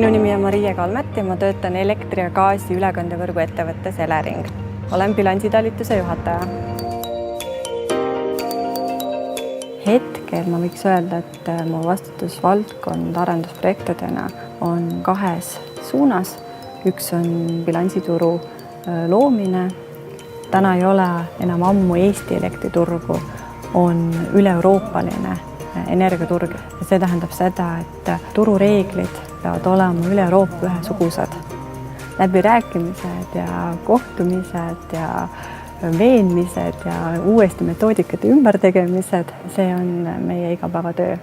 Minu nimi on Maria Kalmet ja ma töötan elektri- ja gaasi ülekandevõrgu ettevõttes Elering. Olen bilansitalituse juhataja. Hetkel ma võiks öelda, et mu vastutusvaldkond arendusprojektidena on kahes suunas. Üks on bilansituru loomine. Täna ei ole enam ammu Eesti elektriturgu, on üle-euroopaline energiaturg. See tähendab seda, et turureeglid peavad olema üle Euroopa ühesugused. Läbirääkimised ja kohtumised ja veenmised ja uuesti metoodikate ümbertegemised, see on meie igapäevatöö.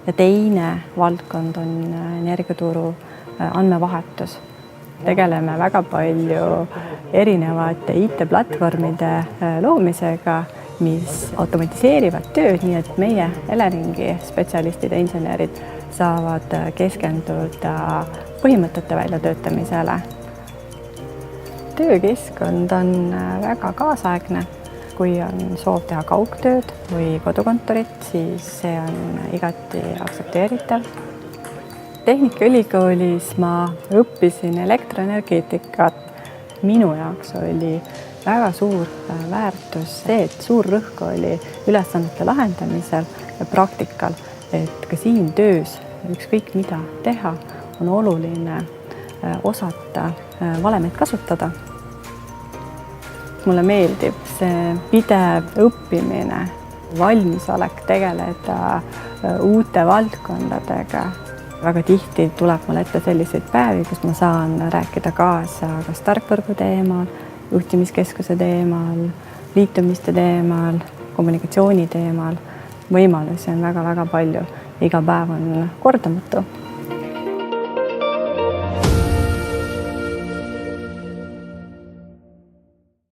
Ja teine valdkond on energiaturu andmevahetus. Tegeleme väga palju erinevate IT-platvormide loomisega, mis automatiseerivad tööd, nii et meie Eleringi spetsialistid ja insenerid saavad keskenduda põhimõtete väljatöötamisele. Töökeskkond on väga kaasaegne. Kui on soov teha kaugtööd või kodukontorit, siis see on igati aktsepteeritav. Tehnikaülikoolis ma õppisin elektroenergeetikat. Minu jaoks oli väga suur väärtus see, et suur rõhk oli ülesannete lahendamisel ja praktikal, et ka siin töös ükskõik mida teha, on oluline osata valemeid kasutada. Mulle meeldib see pidev õppimine, valmisolek tegeleda uute valdkondadega. Väga tihti tuleb mulle ette selliseid päevi, kus ma saan rääkida kaasa kas tarkvõrgu teemal, juhtimiskeskuse teemal, liitumiste teemal, kommunikatsiooni teemal. Võimalusi on väga-väga palju. Iga päev on kordamatu.